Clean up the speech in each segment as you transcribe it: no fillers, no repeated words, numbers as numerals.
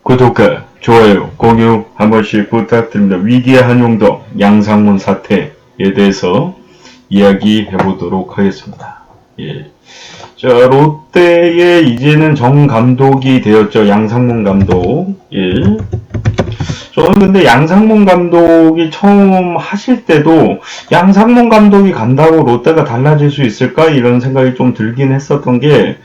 구독과 좋아요, 공유 한 번씩 부탁드립니다. 위기의 한용덕 양상문 사태에 대해서 이야기해 보도록 하겠습니다. 예. 자, 롯데의 이제는 정 감독이 되었죠. 양상문 감독. 예. 저는 근데 양상문 감독이 처음 하실 때도 양상문 감독이 간다고 롯데가 달라질 수 있을까? 이런 생각이 좀 들긴 했었던 게,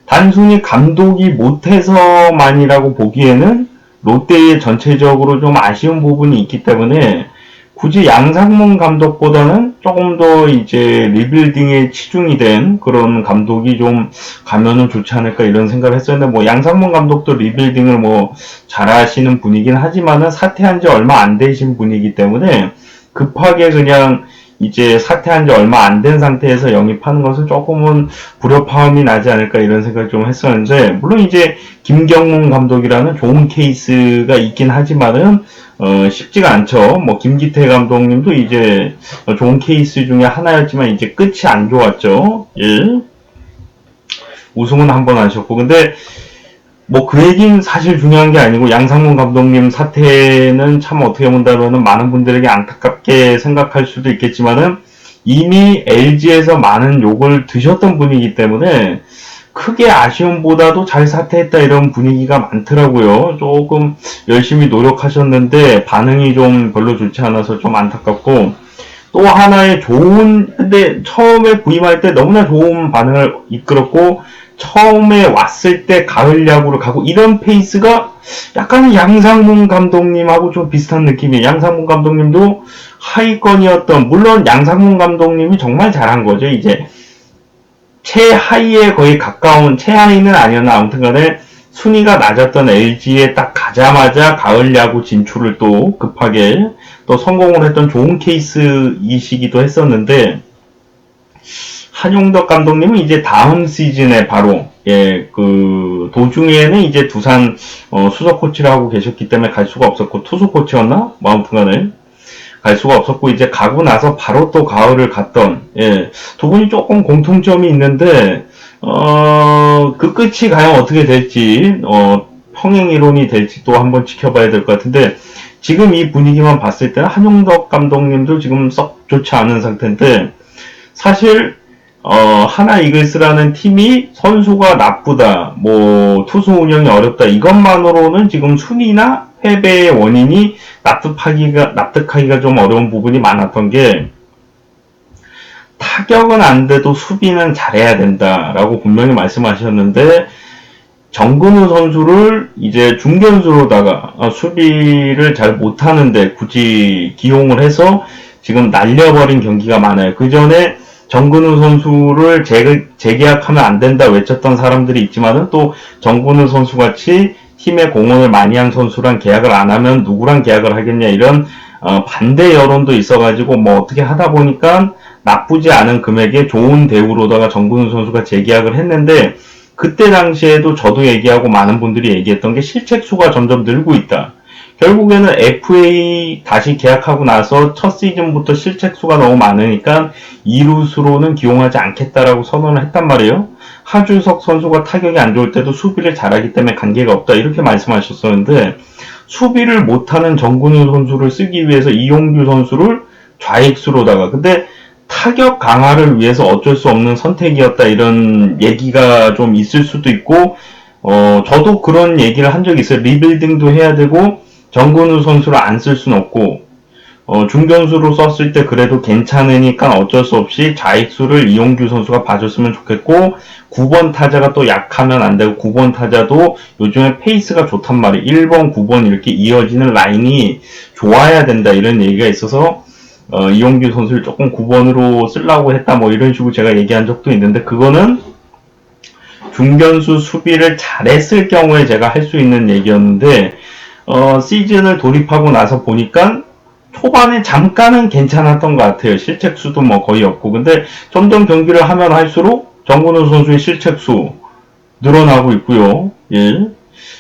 단순히 감독이 못해서만이라고 보기에는 롯데의 전체적으로 좀 아쉬운 부분이 있기 때문에 굳이 양상문 감독보다는 조금 더 이제 리빌딩에 치중이 된 그런 감독이 좀 가면은 좋지 않을까 이런 생각을 했었는데, 뭐 양상문 감독도 리빌딩을 뭐 잘하시는 분이긴 하지만은 사퇴한 지 얼마 안 되신 분이기 때문에 급하게 그냥 이제 사퇴한 지 얼마 안 된 상태에서 영입하는 것은 조금은 불협화음이 나지 않을까 이런 생각을 좀 했었는데, 물론 이제 김경문 감독이라는 좋은 케이스가 있긴 하지만은 쉽지가 않죠. 뭐 김기태 감독님도 이제 좋은 케이스 중에 하나였지만 이제 끝이 안 좋았죠. 예. 우승은 한 번 하셨고, 근데 뭐 그 얘기는 사실 중요한 게 아니고, 양상문 감독님 사태는 참 어떻게 본다면은 많은 분들에게 안타깝게 생각할 수도 있겠지만은 이미 LG에서 많은 욕을 드셨던 분이기 때문에 크게 아쉬움보다도 잘 사퇴했다 이런 분위기가 많더라고요. 조금 열심히 노력하셨는데 반응이 좀 별로 좋지 않아서 좀 안타깝고, 또 하나의 근데 처음에 부임할 때 너무나 좋은 반응을 이끌었고, 처음에 왔을 때 가을 야구를 가고 이런 페이스가 약간 양상문 감독님하고 좀 비슷한 느낌이에요. 양상문 감독님도 하위권이었던, 물론 양상문 감독님이 정말 잘한 거죠. 이제 최하위에 거의 가까운, 최하위는 아니었나 아무튼 간에 순위가 낮았던 LG에 딱 가자마자 가을 야구 진출을 또 급하게 또 성공을 했던 좋은 케이스이시기도 했었는데, 한용덕 감독님은 이제 다음 시즌에 바로 그 도중에는 이제 두산 수석 코치를 하고 계셨기 때문에 갈 수가 없었고, 투수 코치였나? 뭐 아무튼간에 갈 수가 없었고, 이제 가고 나서 바로 또 가을을 갔던, 두 분이 조금 공통점이 있는데, 그 끝이 과연 어떻게 될지, 평행 이론이 될지 또 한번 지켜봐야 될 것 같은데, 지금 이 분위기만 봤을 때는 한용덕 감독님도 지금 썩 좋지 않은 상태인데, 사실 하나 이글스라는 팀이 선수가 나쁘다, 뭐 투수 운영이 어렵다, 이것만으로는 지금 순위나 패배의 원인이 납득하기가 좀 어려운 부분이 많았던 게, 타격은 안 돼도 수비는 잘해야 된다라고 분명히 말씀하셨는데, 정근우 선수를 이제 중견수로다가 수비를 잘 못하는데 굳이 기용을 해서 지금 날려버린 경기가 많아요. 그 전에 정근우 선수를 재계약하면 안 된다 외쳤던 사람들이 있지만은, 또 정근우 선수 같이 팀에 공헌을 많이 한 선수랑 계약을 안 하면 누구랑 계약을 하겠냐 이런 반대 여론도 있어가지고, 뭐 어떻게 하다 보니까 나쁘지 않은 금액에 좋은 대우로다가 정근우 선수가 재계약을 했는데, 그때 당시에도 저도 얘기하고 많은 분들이 얘기했던 게 실책수가 점점 늘고 있다. 결국에는 FA 다시 계약하고 나서 첫 시즌부터 실책수가 너무 많으니까 2루수로는 기용하지 않겠다라고 선언을 했단 말이에요. 하주석 선수가 타격이 안 좋을 때도 수비를 잘하기 때문에 관계가 없다 이렇게 말씀하셨었는데, 수비를 못하는 정근우 선수를 쓰기 위해서 이용규 선수를 좌익수로다가, 근데 타격 강화를 위해서 어쩔 수 없는 선택이었다 이런 얘기가 좀 있을 수도 있고, 저도 그런 얘기를 한 적이 있어요. 리빌딩도 해야 되고 정근우 선수를 안 쓸 수는 없고, 중견수로 썼을 때 그래도 괜찮으니까 어쩔 수 없이 좌익수를 이용규 선수가 봐줬으면 좋겠고, 9번 타자가 또 약하면 안 되고, 9번 타자도 요즘에 페이스가 좋단 말이에요. 1번, 9번 이렇게 이어지는 라인이 좋아야 된다 이런 얘기가 있어서 이용규 선수를 조금 9번으로 쓰려고 했다 뭐 이런 식으로 제가 얘기한 적도 있는데, 그거는 중견수 수비를 잘했을 경우에 제가 할 수 있는 얘기였는데, 시즌을 돌입하고 나서 보니까 초반에 잠깐은 괜찮았던 것 같아요. 실책수도 뭐 거의 없고. 근데 점점 경기를 하면 할수록 정근우 선수의 실책수 늘어나고 있고요. 예.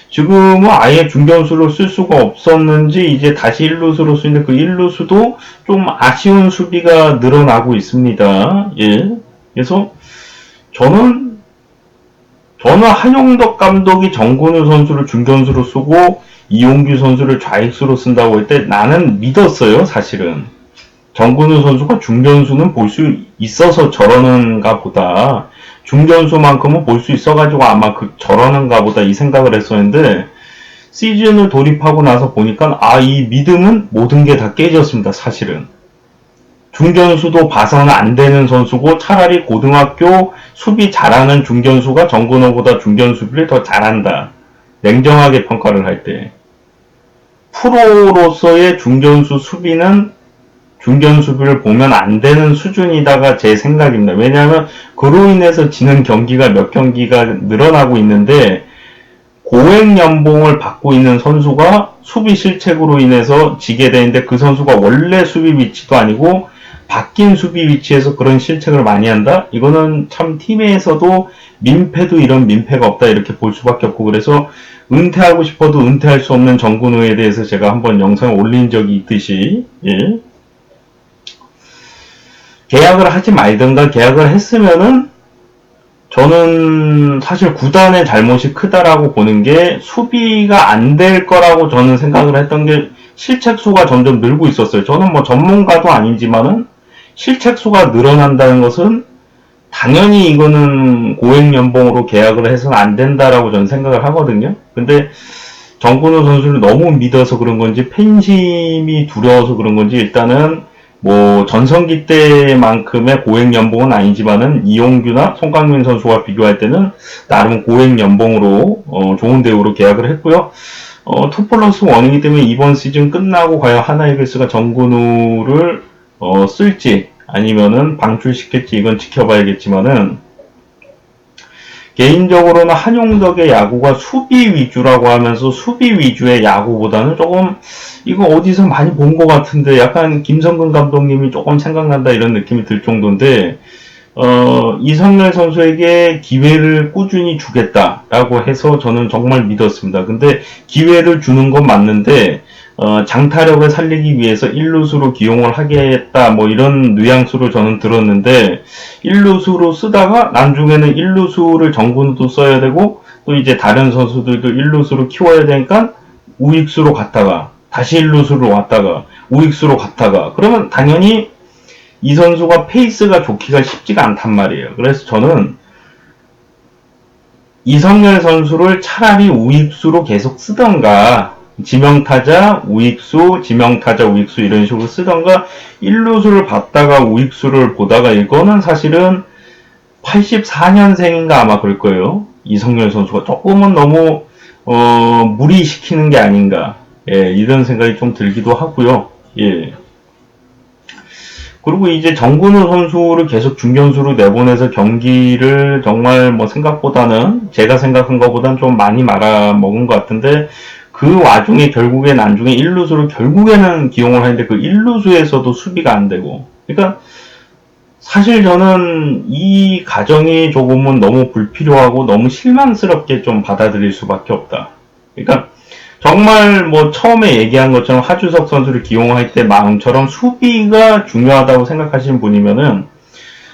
지금은 아예 중견수로 쓸 수가 없었는지 이제 다시 1루수로 쓰는데, 그 1루수도 좀 아쉬운 수비가 늘어나고 있습니다. 예. 그래서 저는 저는 한용덕 감독이 정근우 선수를 중견수로 쓰고 이용규 선수를 좌익수로 쓴다고 할 때 나는 믿었어요, 사실은. 정근우 선수가 중견수는 볼 수 있어서 저러는가 보다. 중견수만큼은 볼 수 있어가지고 아마 저러는가 보다 이 생각을 했었는데, 시즌을 돌입하고 나서 보니까, 이 믿음은 모든 게 다 깨졌습니다, 사실은. 중견수도 봐서는 안 되는 선수고, 차라리 고등학교 수비 잘하는 중견수가 정근호보다 중견수비를 더 잘한다. 냉정하게 평가를 할 때. 프로로서의 중견수 수비는 중견수비를 보면 안 되는 수준이다가 제 생각입니다. 왜냐하면 그로 인해서 지는 경기가 몇 경기가 늘어나고 있는데 고액 연봉을 받고 있는 선수가 수비 실책으로 인해서 지게 되는데 그 선수가 원래 수비 위치도 아니고 바뀐 수비 위치에서 그런 실책을 많이 한다? 이거는 참 팀에서도 민폐도 이런 민폐가 없다 이렇게 볼 수밖에 없고 그래서 은퇴하고 싶어도 은퇴할 수 없는 정근우에 대해서 제가 한번 영상을 올린 적이 있듯이 계약을 하지 말든가 계약을 했으면은 저는 사실 구단의 잘못이 크다라고 보는 게 수비가 안 될 거라고 저는 생각을 했던 게 실책수가 점점 늘고 있었어요. 저는 뭐 전문가도 아니지만은 실책수가 늘어난다는 것은 당연히 이거는 고액 연봉으로 계약을 해서는 안 된다라고 저는 생각을 하거든요. 근데 정근우 선수를 너무 믿어서 그런 건지 팬심이 두려워서 그런 건지 일단은 뭐 전성기 때만큼의 고액 연봉은 아니지만은 이용규나 송강민 선수와 비교할 때는 나름 고액 연봉으로 좋은 대우로 계약을 했고요. 2+1이기 때문에 이번 시즌 끝나고 과연 하나이글스가 정근우를 쓸지 아니면은 방출시킬지 이건 지켜봐야겠지만은 개인적으로는 한용덕의 야구가 수비 위주라고 하면서 수비 위주의 야구보다는 조금 이거 어디서 많이 본 것 같은데 약간 김성근 감독님이 조금 생각난다 이런 느낌이 들 정도인데 이성열 선수에게 기회를 꾸준히 주겠다라고 해서 저는 정말 믿었습니다. 근데 기회를 주는 건 맞는데 장타력을 살리기 위해서 1루수로 기용을 하겠다 뭐 이런 뉘앙스로 저는 들었는데 1루수로 쓰다가 나중에는 1루수를 정근우도 써야 되고 또 이제 다른 선수들도 1루수로 키워야 되니까 우익수로 갔다가 다시 1루수로 왔다가 우익수로 갔다가 그러면 당연히 이 선수가 페이스가 좋기가 쉽지가 않단 말이에요. 그래서 저는 이성열 선수를 차라리 우익수로 계속 쓰던가 지명타자, 우익수, 지명타자, 우익수 이런 식으로 쓰던가 1루수를 봤다가 우익수를 보다가 이거는 사실은 84년생인가 아마 그럴 거예요. 이성열 선수가 조금은 너무 무리시키는 게 아닌가 이런 생각이 좀 들기도 하고요. 그리고 이제 정근우 선수를 계속 중견수로 내보내서 경기를 정말 뭐 생각보다는 제가 생각한 것보다는 좀 많이 말아먹은 것 같은데 그 와중에 결국에 나중에 1루수를 결국에는 기용을 하는데 그 1루수에서도 수비가 안 되고 그러니까 사실 저는 이 과정이 조금은 너무 불필요하고 너무 실망스럽게 좀 받아들일 수밖에 없다. 그러니까 정말 뭐 처음에 얘기한 것처럼 하주석 선수를 기용할 때 마음처럼 수비가 중요하다고 생각하시는 분이면은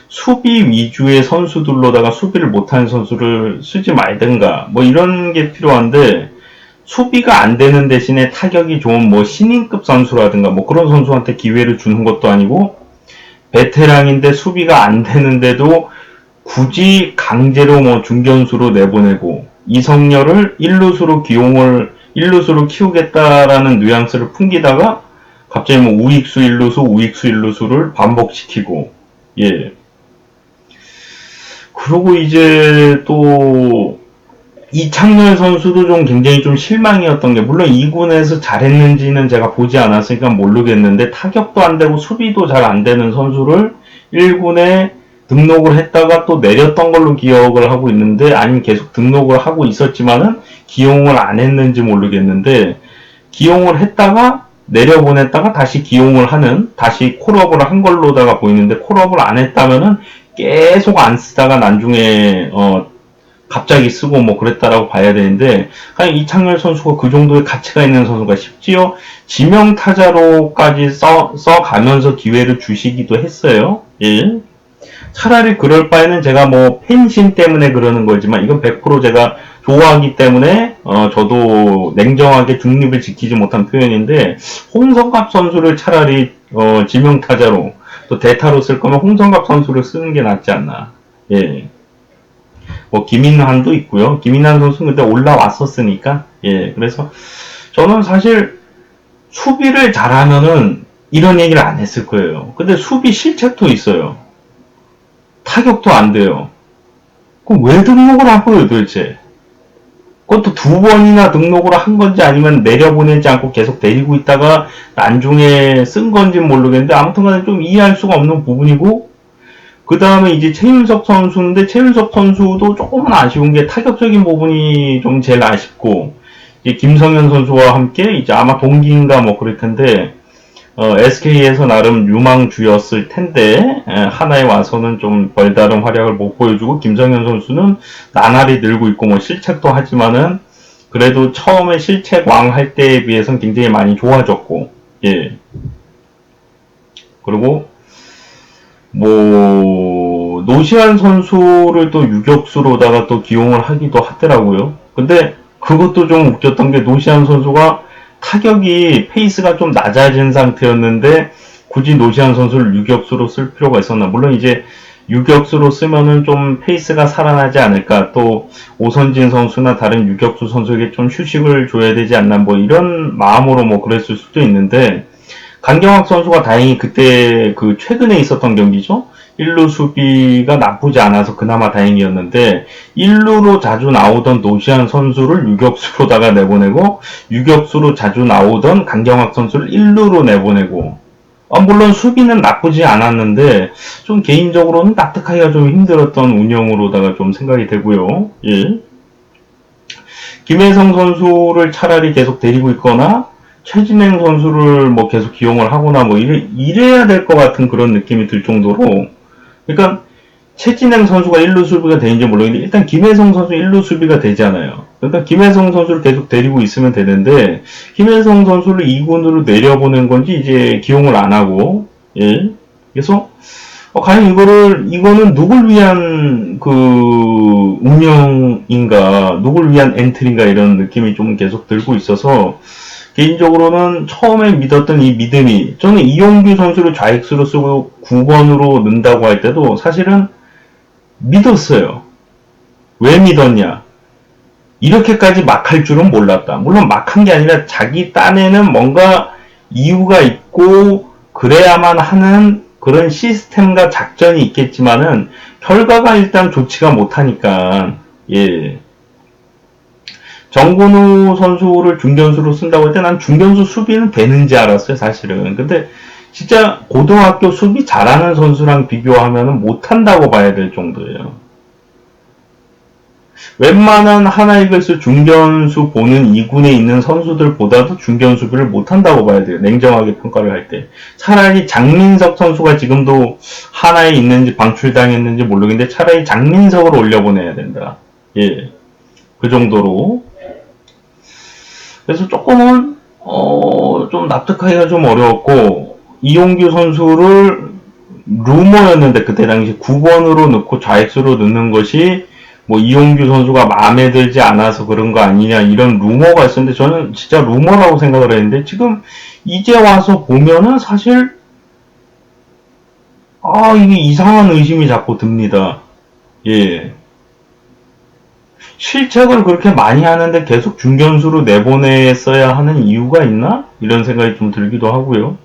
수비 위주의 선수들로다가 수비를 못하는 선수를 쓰지 말든가 뭐 이런 게 필요한데 수비가 안 되는 대신에 타격이 좋은 뭐 신인급 선수라든가 뭐 그런 선수한테 기회를 주는 것도 아니고 베테랑인데 수비가 안 되는데도 굳이 강제로 뭐 중견수로 내보내고 이성열을 1루수로 키우겠다라는 뉘앙스를 풍기다가 갑자기 뭐 우익수 1루수를 반복시키고 그리고 이제 또 이창렬 선수도 좀 굉장히 좀 실망이었던 게 물론 2군에서 잘했는지는 제가 보지 않았으니까 모르겠는데 타격도 안 되고 수비도 잘 안 되는 선수를 1군에 등록을 했다가 또 내렸던 걸로 기억을 하고 있는데 아니면 계속 등록을 하고 있었지만은 기용을 안 했는지 모르겠는데 기용을 했다가 내려보냈다가 다시 기용을 하는 다시 콜업을 한 걸로다가 보이는데 콜업을 안 했다면은 계속 안 쓰다가 나중에 갑자기 쓰고 뭐 그랬다라고 봐야 되는데 그냥 이창렬 선수가 그 정도의 가치가 있는 선수가 심지어 지명타자로까지 써가면서 기회를 주시기도 했어요. 차라리 그럴 바에는 제가 뭐 팬심 때문에 그러는 거지만 이건 100% 제가 좋아하기 때문에 저도 냉정하게 중립을 지키지 못한 표현인데 홍성갑 선수를 차라리 지명타자로 또 대타로 쓸 거면 홍성갑 선수를 쓰는 게 낫지 않나. 예. 뭐 김인환도 있고요. 김인환 선수는 그때 올라왔었으니까. 예. 그래서 저는 사실 수비를 잘하면은 이런 얘기를 안 했을 거예요. 근데 수비 실책도 있어요. 타격도 안 돼요. 그럼 왜 등록을 한 거예요, 도대체? 그것도 2번이나 등록을 한 건지 아니면 내려보내지 않고 계속 데리고 있다가 나중에 쓴 건지는 모르겠는데 아무튼 간에 좀 이해할 수가 없는 부분이고, 그 다음에 이제 최윤석 선수인데 최윤석 선수도 조금은 아쉬운 게 타격적인 부분이 좀 제일 아쉽고, 이제 김성현 선수와 함께 이제 아마 동기인가 뭐 그럴 텐데, SK에서 나름 유망주였을 텐데 하나에 와서는 좀 별다른 활약을 못 보여주고 김성현 선수는 나날이 늘고 있고 뭐 실책도 하지만은 그래도 처음에 실책왕 할 때에 비해서는 굉장히 많이 좋아졌고 예 그리고 뭐 노시안 선수를 또 유격수로다가 또 기용을 하기도 하더라고요. 근데 그것도 좀 웃겼던 게 노시안 선수가 타격이 페이스가 좀 낮아진 상태였는데 굳이 노시안 선수를 유격수로 쓸 필요가 있었나. 물론 이제 유격수로 쓰면은 좀 페이스가 살아나지 않을까. 또 오선진 선수나 다른 유격수 선수에게 좀 휴식을 줘야 되지 않나. 뭐 이런 마음으로 뭐 그랬을 수도 있는데 강경학 선수가 다행히 그때 그 최근에 있었던 경기죠. 1루 수비가 나쁘지 않아서 그나마 다행이었는데 1루로 자주 나오던 노시안 선수를 유격수로다가 내보내고 유격수로 자주 나오던 강경학 선수를 1루로 내보내고 물론 수비는 나쁘지 않았는데 좀 개인적으로는 납득하기가 좀 힘들었던 운영으로다가 좀 생각이 되고요. 예. 김혜성 선수를 차라리 계속 데리고 있거나 최진행 선수를 뭐 계속 기용을 하거나 뭐 이래야 될 것 같은 그런 느낌이 들 정도로 그러니까 최진행 선수가 1루 수비가 되는지 모르겠는데 일단 김혜성 선수 1루 수비가 되잖아요. 그러니까 김혜성 선수를 계속 데리고 있으면 되는데 김혜성 선수를 2군으로 내려보낸 건지 이제 기용을 안 하고 예. 그래서 과연 이거는 누굴 위한 그 운영인가 누굴 위한 엔트리인가 이런 느낌이 좀 계속 들고 있어서 개인적으로는 처음에 믿었던 이 믿음이 저는 이용규 선수를 좌익수로 쓰고 9번으로 넣는다고 할 때도 사실은 믿었어요. 왜 믿었냐? 이렇게까지 막 할 줄은 몰랐다. 물론 막 한 게 아니라 자기 딴에는 뭔가 이유가 있고 그래야만 하는 그런 시스템과 작전이 있겠지만은 결과가 일단 좋지가 못하니까 예. 정근우 선수를 중견수로 쓴다고 할 때 난 중견수 수비는 되는지 알았어요, 사실은. 근데 진짜 고등학교 수비 잘하는 선수랑 비교하면 못한다고 봐야 될 정도예요. 웬만한 하나이글스 중견수 보는 2군에 있는 선수들보다도 중견 수비를 못한다고 봐야 돼요. 냉정하게 평가를 할 때. 차라리 장민석 선수가 지금도 하나에 있는지 방출당했는지 모르겠는데 차라리 장민석을 올려보내야 된다. 예. 그 정도로. 그래서 조금은 좀 납득하기가 좀 어려웠고 이용규 선수를 루머였는데 그때 당시 9번으로 넣고 좌익수로 넣는 것이 뭐 이용규 선수가 마음에 들지 않아서 그런 거 아니냐 이런 루머가 있었는데 저는 진짜 루머라고 생각을 했는데 지금 이제 와서 보면은 사실 이게 이상한 의심이 자꾸 듭니다. 예. 실책을 그렇게 많이 하는데 계속 중견수로 내보냈어야 하는 이유가 있나? 이런 생각이 좀 들기도 하고요.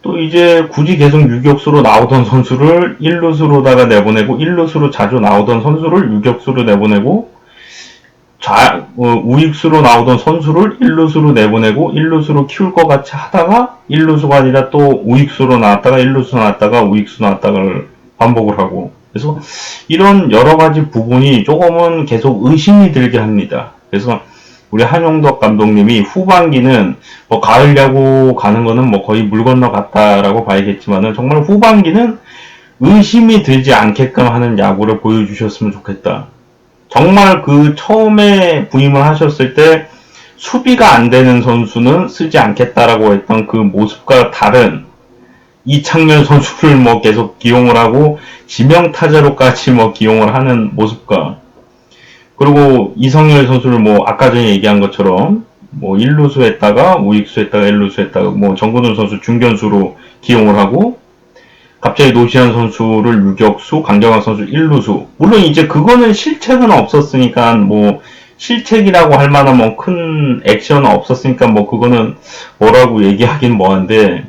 또 이제 굳이 계속 유격수로 나오던 선수를 1루수로다가 내보내고 1루수로 자주 나오던 선수를 유격수로 내보내고 우익수로 나오던 선수를 1루수로 내보내고 1루수로 키울 것 같이 하다가 1루수가 아니라 또 우익수로 나왔다가 1루수 나왔다가 우익수 나왔다가를 반복을 하고 그래서 이런 여러 가지 부분이 조금은 계속 의심이 들게 합니다. 그래서 우리 한용덕 감독님이 후반기는 뭐 가을 야구 가는 거는 뭐 거의 물 건너갔다라고 봐야겠지만은 정말 후반기는 의심이 들지 않게끔 하는 야구를 보여주셨으면 좋겠다. 정말 그 처음에 부임을 하셨을 때 수비가 안 되는 선수는 쓰지 않겠다라고 했던 그 모습과 다른 이창렬 선수를 뭐 계속 기용을 하고 지명타자로까지 뭐 기용을 하는 모습과, 그리고 이성열 선수를 뭐 아까 전에 얘기한 것처럼 뭐 1루수 했다가 우익수 했다가 1루수 했다가 뭐 정근우 선수 중견수로 기용을 하고, 갑자기 노시안 선수를 유격수, 강정학 선수 1루수. 물론 이제 그거는 실책은 없었으니까 뭐 실책이라고 할 만한 뭐 큰 액션은 없었으니까 뭐 그거는 뭐라고 얘기하긴 뭐한데,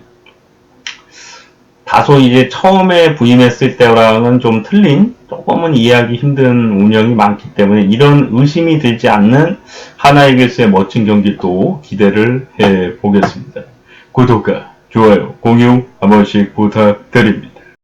다소 이제 처음에 부임했을 때랑은 좀 틀린, 조금은 이해하기 힘든 운영이 많기 때문에 이런 의심이 들지 않는 하나이글스의 멋진 경기 또 기대를 해보겠습니다. 구독과 좋아요, 공유 한 번씩 부탁드립니다.